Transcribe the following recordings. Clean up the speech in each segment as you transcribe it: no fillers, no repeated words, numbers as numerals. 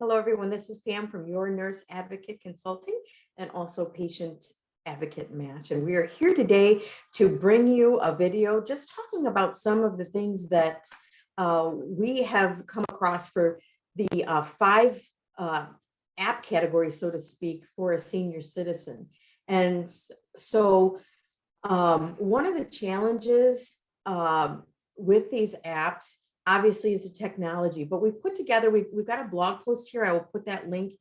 Hello, everyone. This is Pam from Your Nurse Advocate Consulting and also Patient Advocate Match. And we are here today to bring you a video just talking about some of the things that we have come across for the five app categories, so to speak, for a senior citizen. And so one of the challenges with these apps obviously is the technology, but we've put together, we've got a blog post here. I will put that link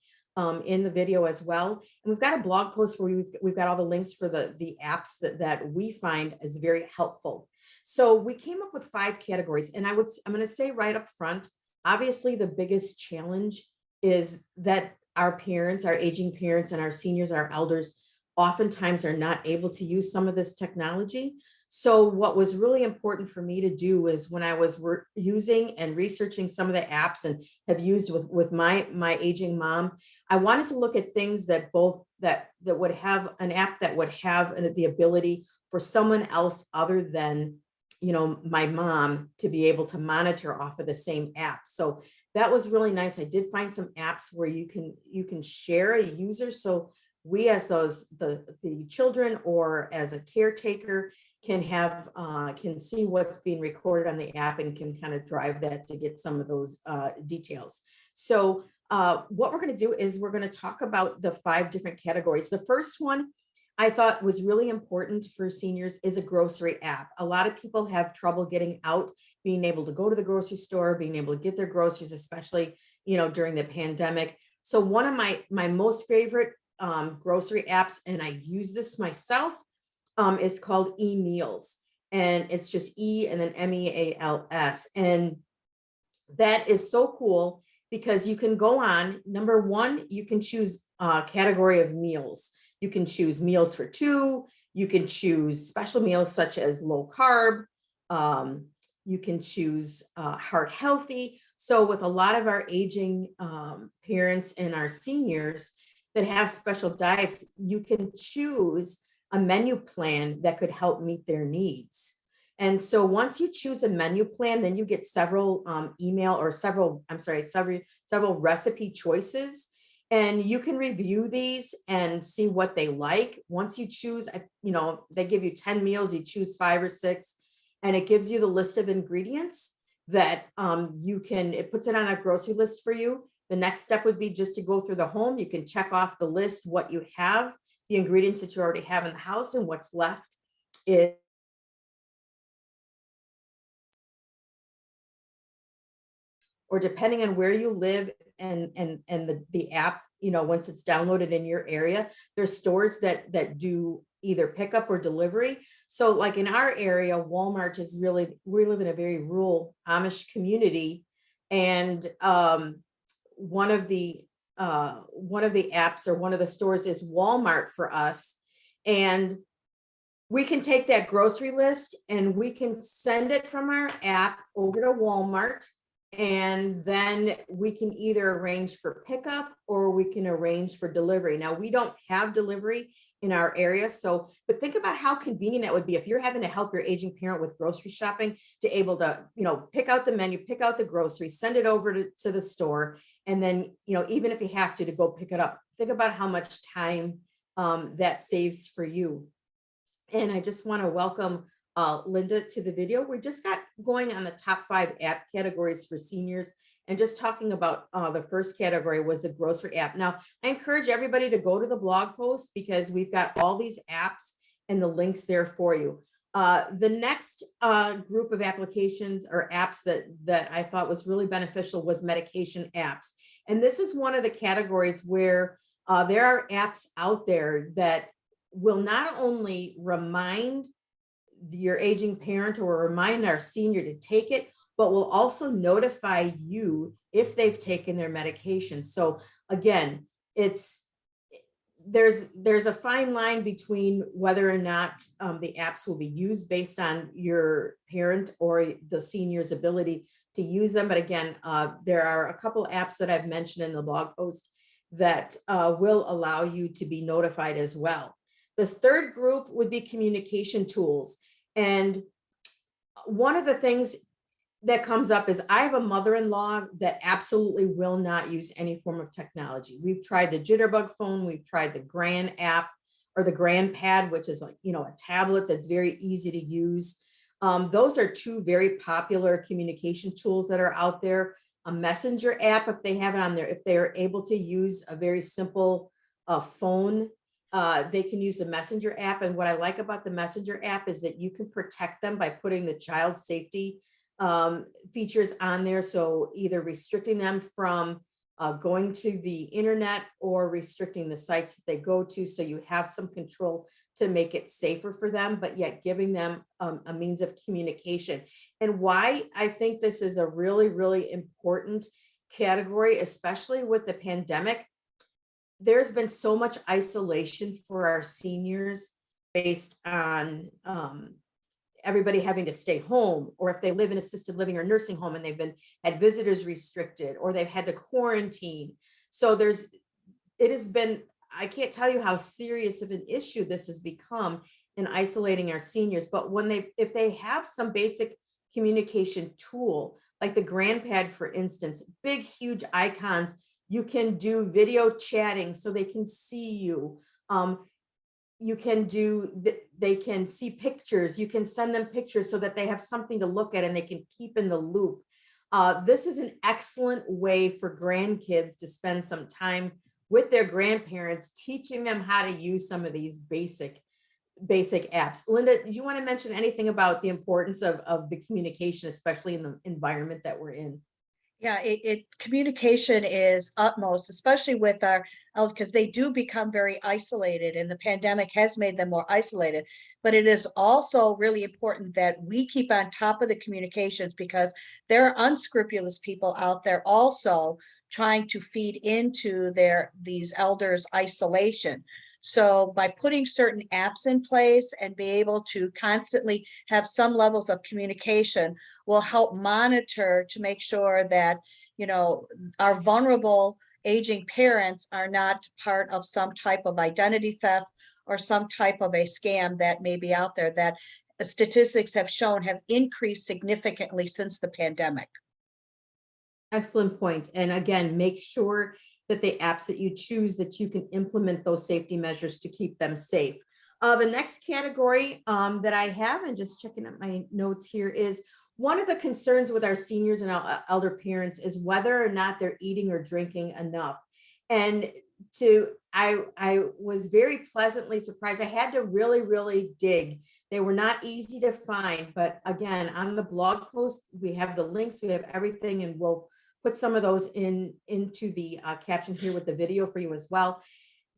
in the video as well. And we've got a blog post where we've got all the links for the apps that we find is very helpful. So we came up with 5 categories, and I'm going to say right up front, obviously the biggest challenge is that our parents, our aging parents and our seniors, our elders, oftentimes are not able to use some of this technology. So what was really important for me to do is when I was using and researching some of the apps and have used with my aging mom, I wanted to look at things that would have an app that would have the ability for someone else other than, my mom to be able to monitor off of the same app. So that was really nice. I did find some apps where you can share a user. So we as the children or as a caretaker can see what's being recorded on the app and can kind of drive that to get some of those details. So what we're going to do is we're going to talk about the 5 different categories. The first one I thought was really important for seniors is a grocery app. A lot of people have trouble getting out, being able to go to the grocery store, being able to get their groceries, especially, during the pandemic. So one of my most favorite grocery apps, and I use this myself, is called eMeals, and it's just E and then MEALS. And that is so cool because you can go on, number one, you can choose a category of meals. You can choose meals for 2. You can choose special meals such as low carb. You can choose heart healthy. So with a lot of our aging parents and our seniors that have special diets, you can choose a menu plan that could help meet their needs. And so once you choose a menu plan, then you get several several recipe choices, and you can review these and see what they like. Once you choose, they give you 10 meals, you choose 5 or 6, and it gives you the list of ingredients that it puts it on a grocery list for you. The next step would be just to go through the home. You can check off the list, what you have, the ingredients that you already have in the house, and what's left is or depending on where you live and the app, once it's downloaded in your area, there's stores that do either pickup or delivery. So like in our area, Walmart is we live in a very rural Amish community, and one of the apps or one of the stores is Walmart for us. And we can take that grocery list and we can send it from our app over to Walmart. And then we can either arrange for pickup or we can arrange for delivery. Now, we don't have delivery in our area. So, but think about how convenient that would be if you're having to help your aging parent with grocery shopping, to able to, pick out the menu, pick out the groceries, send it over to the store. And then, even if you have to go pick it up, think about how much time that saves for you. And I just want to welcome Linda to the video. We just got going on the top 5 app categories for seniors, and just talking about the first category was the grocery app. Now, I encourage everybody to go to the blog post because we've got all these apps and the links there for you. The next group of applications or apps that I thought was really beneficial was medication apps. And this is one of the categories where there are apps out there that will not only remind your aging parent or remind our senior to take it, but will also notify you if they've taken their medication. So again, there's a fine line between whether or not the apps will be used based on your parent or the senior's ability to use them. But again, there are a couple apps that I've mentioned in the blog post that will allow you to be notified as well. The third group would be communication tools. And one of the things that comes up is I have a mother-in-law that absolutely will not use any form of technology. We've tried the Jitterbug phone, we've tried the Gran app or the Gran Pad, which is like, a tablet that's very easy to use. Those are two very popular communication tools that are out there. A messenger app, if they have it on there, if they are able to use a very simple phone, they can use the messenger app. And what I like about the messenger app is that you can protect them by putting the child safety features on there. So either restricting them from going to the internet or restricting the sites that they go to. So you have some control to make it safer for them, but yet giving them a means of communication. And why I think this is a really, really important category, especially with the pandemic. There's been so much isolation for our seniors based on everybody having to stay home, or if they live in assisted living or nursing home and they've been had visitors restricted, or they've had to quarantine. So it has been, I can't tell you how serious of an issue this has become in isolating our seniors. But if they have some basic communication tool, like the GrandPad, for instance, big, huge icons, you can do video chatting so they can see you. They can see pictures. You can send them pictures so that they have something to look at and they can keep in the loop. This is an excellent way for grandkids to spend some time with their grandparents, teaching them how to use some of these basic apps. Linda, do you want to mention anything about the importance of the communication, especially in the environment that we're in? Yeah, communication is utmost, especially with our elders, because they do become very isolated, and the pandemic has made them more isolated. But it is also really important that we keep on top of the communications, because there are unscrupulous people out there also trying to feed into these elders' isolation. So by putting certain apps in place and be able to constantly have some levels of communication will help monitor to make sure that, our vulnerable aging parents are not part of some type of identity theft or some type of a scam that may be out there that statistics have shown have increased significantly since the pandemic. Excellent point. And again, make sure that the apps that you choose, that you can implement those safety measures to keep them safe. The next category that I have, and just checking up my notes here, is one of the concerns with our seniors and our elder parents is whether or not they're eating or drinking enough. And I was very pleasantly surprised. I had to really, really dig. They were not easy to find, but again, on the blog post, we have the links, we have everything, and we'll put some of those into the caption here with the video for you as well.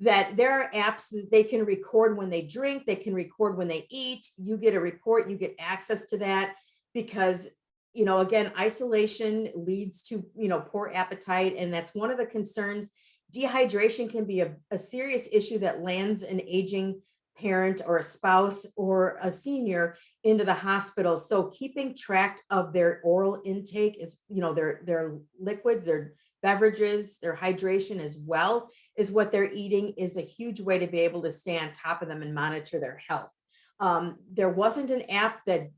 That there are apps that they can record when they drink, they can record when they eat. You get a report, you get access to that, because again, isolation leads to poor appetite, and that's one of the concerns. Dehydration can be a serious issue that lands an aging parent or a spouse or a senior into the hospital. So keeping track of their oral intake is, their liquids, their beverages, their hydration as well is what they're eating is a huge way to be able to stay on top of them and monitor their health. There wasn't an app that,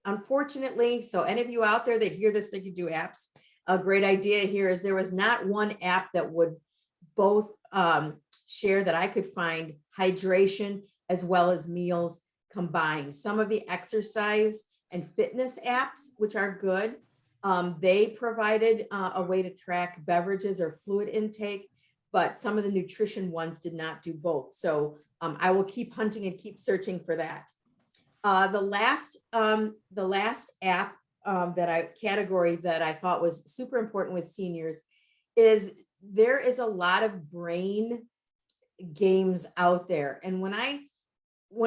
unfortunately, so any of you out there that hear this, that you do apps, a great idea here is there was not one app that would both share that I could find hydration as well as meals combined. Some of the exercise and fitness apps, which are good, they provided a way to track beverages or fluid intake, but some of the nutrition ones did not do both. So I will keep hunting and keep searching for that. The last app category that I thought was super important with seniors is there is a lot of brain games out there. And when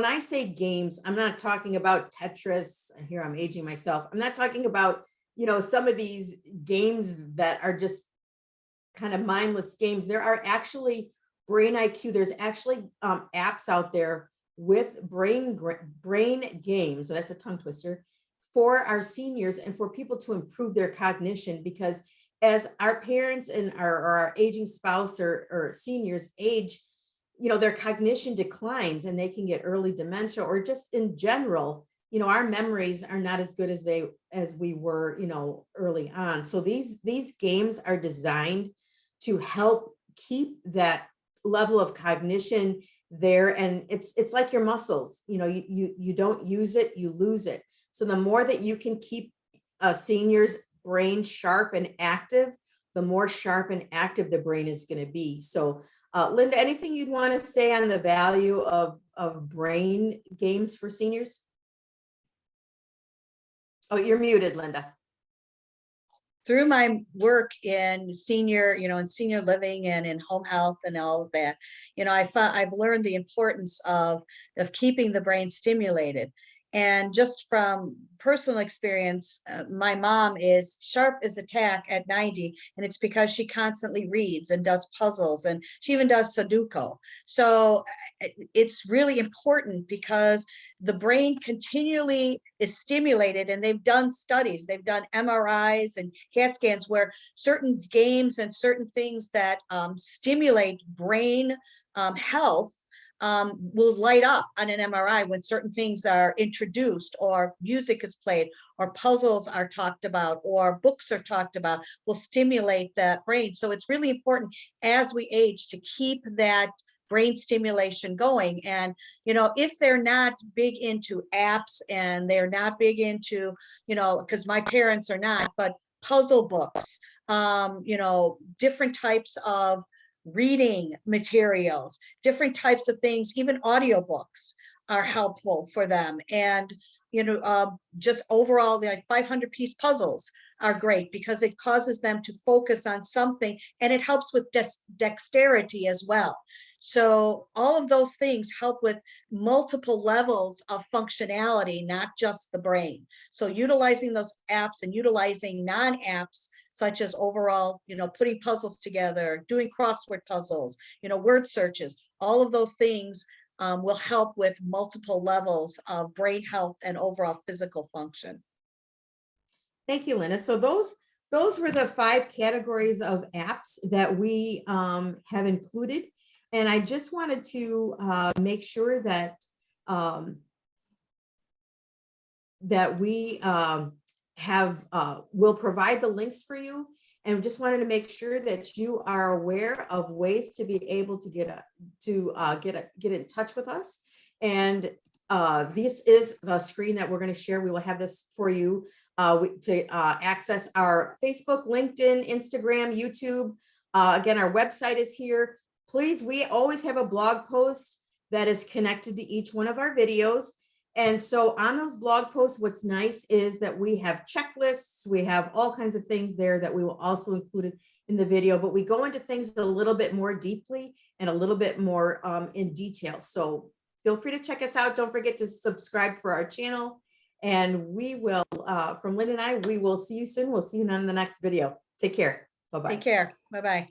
I say games, I'm not talking about Tetris. Here, I'm aging myself. I'm not talking about, some of these games that are just kind of mindless games. There are actually brain IQ. There's actually apps out there with brain games. So that's a tongue twister for our seniors and for people to improve their cognition, because as our parents and our aging spouse or seniors age, their cognition declines and they can get early dementia, or just in general, you know, our memories are not as good as we were, you know, early on. So these games are designed to help keep that level of cognition there. And it's like your muscles, you know, you don't use it, you lose it. So the more that you can keep a senior's brain sharp and active, the more sharp and active the brain is going to be. So Linda, anything you'd want to say on the value of brain games for seniors? Oh, you're muted, Linda. Through my work in senior, in senior living and in home health and all of that, I've learned the importance of keeping the brain stimulated. And just from personal experience, my mom is sharp as a tack at 90, and it's because she constantly reads and does puzzles, and she even does Sudoku. So it's really important because the brain continually is stimulated, and they've done studies, they've done MRIs and CAT scans where certain games and certain things that stimulate brain health will light up on an MRI when certain things are introduced, or music is played, or puzzles are talked about, or books are talked about, will stimulate that brain. So it's really important as we age to keep that brain stimulation going. And, if they're not big into apps, and they're not big into, because my parents are not, but puzzle books, different types of reading materials, different types of things, even audiobooks are helpful for them. And, just overall, the 500-piece puzzles are great because it causes them to focus on something, and it helps with dexterity as well. So all of those things help with multiple levels of functionality, not just the brain. So utilizing those apps and utilizing non-apps, such as overall, putting puzzles together, doing crossword puzzles, word searches, all of those things will help with multiple levels of brain health and overall physical function. Thank you, Linda. So those were the 5 categories of apps that we have included. And I just wanted to make sure that that we will provide the links for you, and just wanted to make sure that you are aware of ways to be able to get in touch with us. And this is the screen that we're going to share. We will have this for you to access our Facebook, LinkedIn, Instagram, YouTube. Again, our website is here. Please, we always have a blog post that is connected to each one of our videos. And so on those blog posts, what's nice is that we have checklists, we have all kinds of things there that we will also include in the video, but we go into things a little bit more deeply and a little bit more in detail. So feel free to check us out. Don't forget to subscribe for our channel. And we will, from Linda and I, we will see you soon. We'll see you on the next video. Take care. Bye-bye. Take care. Bye-bye.